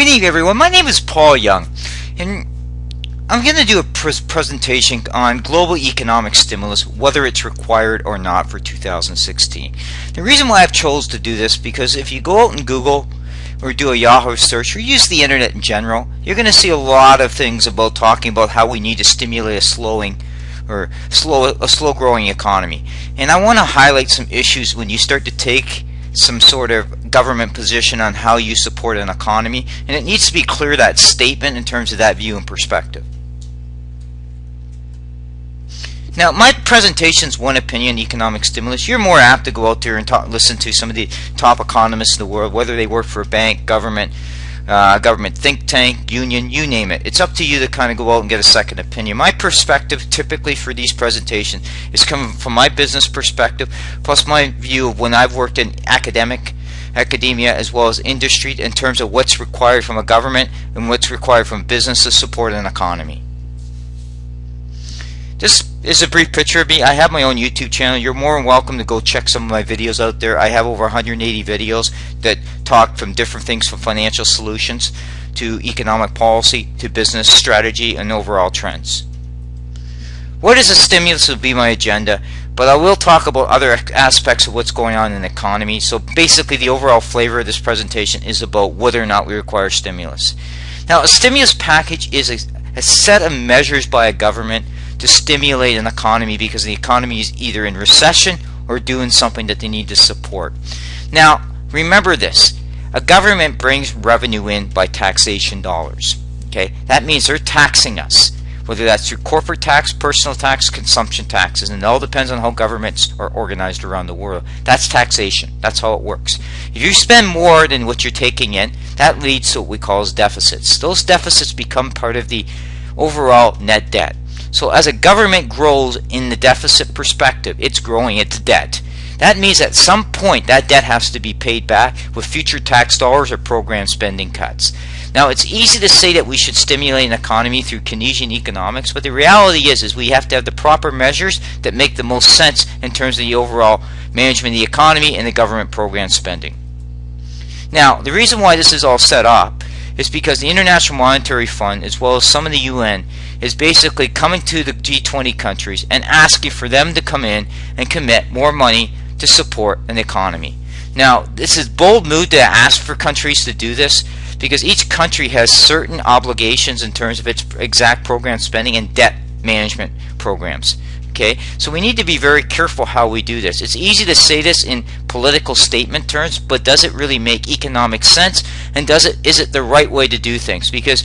Good evening, everyone. My name is Paul Young, and I'm going to do a presentation on global economic stimulus, whether it's required or not for 2016. The reason why I've chose to do this, because if you go out and Google or do a Yahoo search or use the internet in general, you're going to see a lot of things about talking about how we need to stimulate a slow growing economy. And I want to highlight some issues when you start to take some sort of government position on how you support an economy, and it needs to be clear, that statement, in terms of that view and perspective. Now, my presentation's one opinion, economic stimulus. You're more apt to go out there and listen to some of the top economists in the world, whether they work for a bank, government think tank, union, you name it. It's up to you to kind of go out and get a second opinion. My perspective typically for these presentations is coming from my business perspective, plus my view of when I've worked in academia as well as industry, in terms of what's required from a government and what's required from business to support an economy. This is a brief picture of me. I have my own YouTube channel. You're more than welcome to go check some of my videos out there. I have over 180 videos that talk from different things, from financial solutions to economic policy to business strategy and overall trends. What is a stimulus will be my agenda, but I will talk about other aspects of what's going on in the economy. So basically the overall flavor of this presentation is about whether or not we require stimulus. Now, a stimulus package is a set of measures by a government to stimulate an economy because the economy is either in recession or doing something that they need to support. Now, remember this. A government brings revenue in by taxation dollars. Okay? That means they're taxing us, whether that's through corporate tax, personal tax, consumption taxes, and it all depends on how governments are organized around the world. That's taxation. That's how it works. If you spend more than what you're taking in, that leads to what we call as deficits. Those deficits become part of the overall net debt. So as a government grows in the deficit perspective, it's growing its debt. That means at some point that debt has to be paid back with future tax dollars or program spending cuts. Now, it's easy to say that we should stimulate an economy through Keynesian economics, but the reality is we have to have the proper measures that make the most sense in terms of the overall management of the economy and the government program spending. Now, the reason why this is all set up is because the International Monetary Fund, as well as some of the UN, is basically coming to the G20 countries and asking for them to come in and commit more money to support an economy. Now, this is bold move to ask for countries to do this, because each country has certain obligations in terms of its exact program spending and debt management programs. Okay, so we need to be very careful how we do this. It's easy to say this in political statement terms, but does it really make economic sense? And is it the right way to do things? Because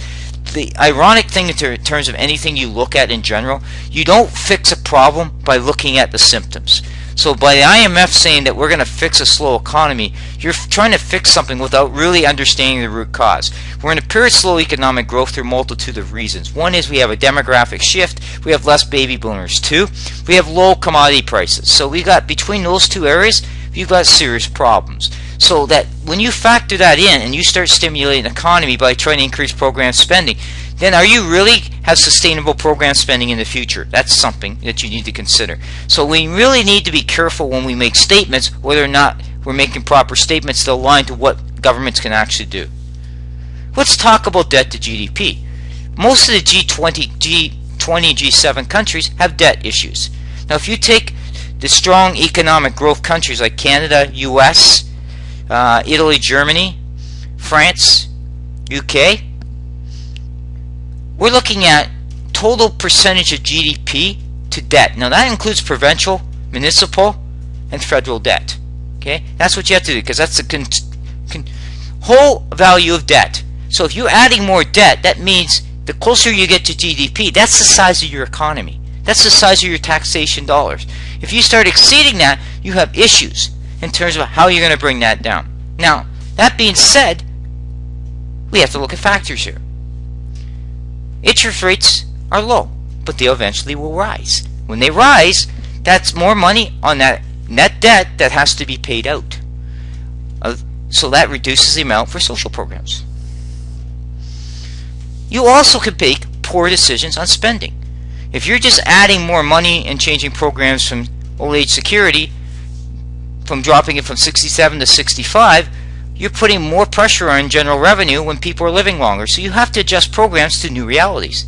the ironic thing in terms of anything you look at in general, you don't fix a problem by looking at the symptoms. So by the IMF saying that we're going to fix a slow economy, you're trying to fix something without really understanding the root cause. We're in a period of slow economic growth through a multitude of reasons. One is we have a demographic shift. We have less baby boomers. Two, we have low commodity prices. So we got, between those two areas, you've got serious problems. So that when you factor that in and you start stimulating the economy by trying to increase program spending, then are you really have sustainable program spending in the future? That's something that you need to consider. So we really need to be careful when we make statements, whether or not we're making proper statements that align to what governments can actually do. Let's talk about debt to GDP. Most of the G20, G7 countries have debt issues. Now, if you take the strong economic growth countries like Canada, US, Italy, Germany, France, UK, we're looking at total percentage of GDP to debt. Now, that includes provincial, municipal, and federal debt. Okay, that's what you have to do, because that's the whole value of debt. So if you're adding more debt, that means the closer you get to GDP, that's the size of your economy. That's the size of your taxation dollars. If you start exceeding that, you have issues in terms of how you're going to bring that down. Now, that being said, we have to look at factors here. Interest rates are low, but they eventually will rise. When they rise, that's more money on that net debt that has to be paid out. So that reduces the amount for social programs. You also could make poor decisions on spending. If you're just adding more money and changing programs from old age security, from dropping it from 67 to 65, you're putting more pressure on general revenue when people are living longer. So you have to adjust programs to new realities.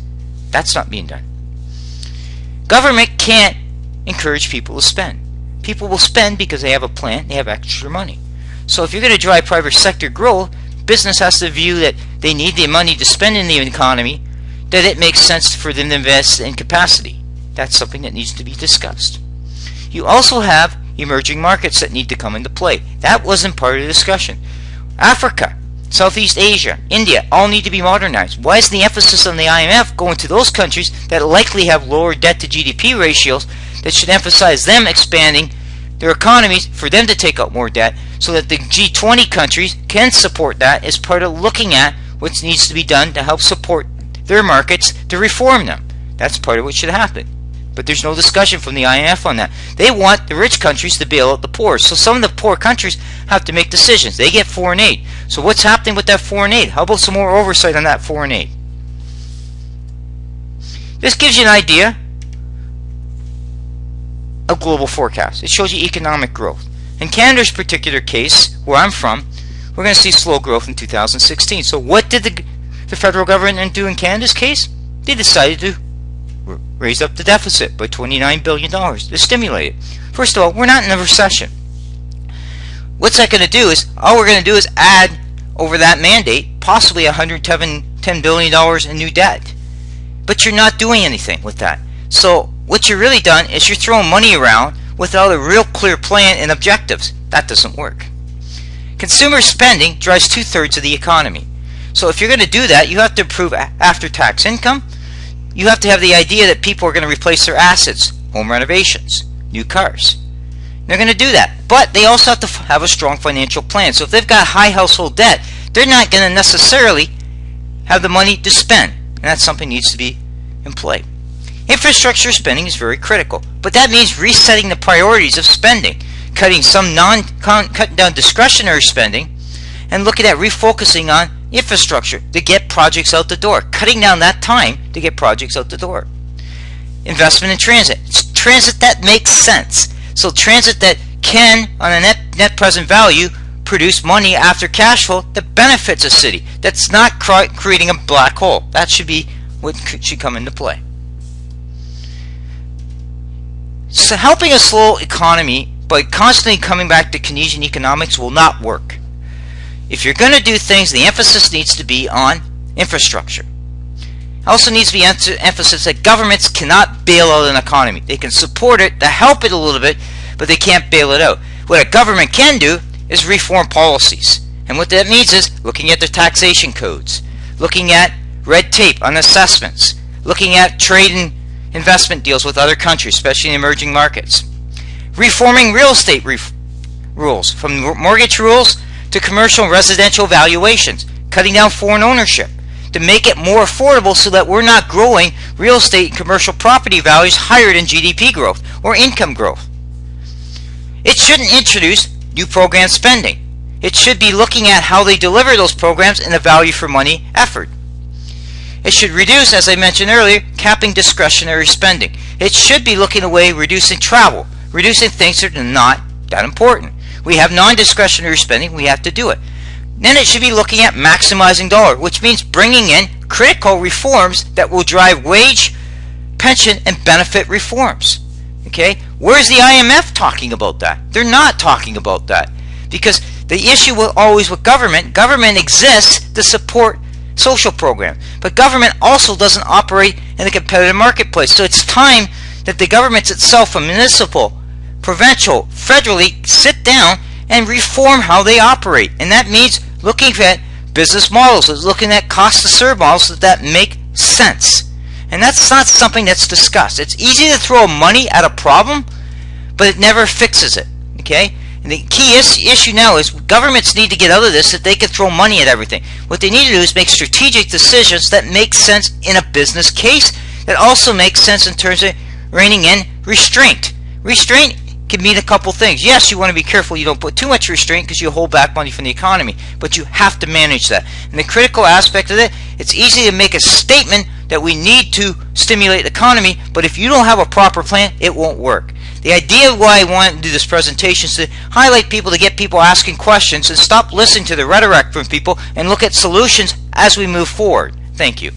That's not being done. Government can't encourage people to spend. People will spend because they have a plan, they have extra money. So if you're going to drive private sector growth, business has to view that they need the money to spend in the economy, that it makes sense for them to invest in capacity. That's something that needs to be discussed. You also have emerging markets that need to come into play. That wasn't part of the discussion. Africa, Southeast Asia, India all need to be modernized. Why is the emphasis on the IMF going to those countries that likely have lower debt to GDP ratios that should emphasize them expanding their economies for them to take out more debt so that the G20 countries can support that as part of looking at what needs to be done to help support their markets to reform them. That's part of what should happen. But there's no discussion from the IMF on that. They want the rich countries to bail out the poor. So some of the poor countries have to make decisions. They get foreign aid. So what's happening with that foreign aid? How about some more oversight on that foreign aid? This gives you an idea of global forecast. It shows you economic growth. In Canada's particular case, where I'm from, we're going to see slow growth in 2016. So what did the federal government do in Canada's case? They decided to raise up the deficit by $29 billion to stimulate it. First of all, we're not in a recession. What's that going to do is, all we're going to do is add over that mandate possibly $110 billion in new debt. But you're not doing anything with that. So what you're really done is you're throwing money around without a real clear plan and objectives. That doesn't work. Consumer spending drives 2/3 of the economy. So if you're going to do that, you have to improve after-tax income. You have to have the idea that people are going to replace their assets, home renovations, new cars. They're going to do that. But they also have to have a strong financial plan. So if they've got high household debt, they're not going to necessarily have the money to spend. And that's something that needs to be in play. Infrastructure spending is very critical. But that means resetting the priorities of spending, cutting down discretionary spending, and looking at refocusing on infrastructure to get projects out the door, cutting down that time to get projects out the door. Investment in transit. It's transit that makes sense. So transit that can, on a net present value, produce money after cash flow that benefits a city. That's not creating a black hole. That should be what should come into play. So helping a slow economy by constantly coming back to Keynesian economics will not work. If you're going to do things, the emphasis needs to be on infrastructure. Also needs to be emphasis that governments cannot bail out an economy. They can support it to help it a little bit, but they can't bail it out. What a government can do is reform policies. And what that means is looking at the taxation codes, looking at red tape on assessments, looking at trade and investment deals with other countries, especially in emerging markets. Reforming real estate rules, from mortgage rules to commercial and residential valuations, cutting down foreign ownership to make it more affordable so that we're not growing real estate and commercial property values higher than GDP growth or income growth. It shouldn't introduce new program spending. It should be looking at how they deliver those programs and the value for money effort. It should reduce, as I mentioned earlier, capping discretionary spending. It should be looking away, reducing travel, reducing things that are not that important. We have non-discretionary spending, we have to do it. Then it should be looking at maximizing dollar, which means bringing in critical reforms that will drive wage, pension, and benefit reforms. Okay? Where's the IMF talking about that? They're not talking about that. Because the issue always with government exists to support social programs. But government also doesn't operate in a competitive marketplace. So it's time that the governments itself, from municipal, provincial, federally, sit down and reform how they operate. And that means looking at business models, looking at cost to serve models that make sense. And that's not something that's discussed. It's easy to throw money at a problem, but it never fixes it. Okay? And the key issue now is governments need to get out of this, that they can throw money at everything. What they need to do is make strategic decisions that make sense in a business case, that also makes sense in terms of reining in restraint. Restraint can mean a couple things. Yes, you want to be careful you don't put too much restraint because you hold back money from the economy, but you have to manage that. And the critical aspect of it, it's easy to make a statement that we need to stimulate the economy, but if you don't have a proper plan, it won't work. The idea of why I wanted to do this presentation is to highlight people, to get people asking questions, and stop listening to the rhetoric from people and look at solutions as we move forward. Thank you.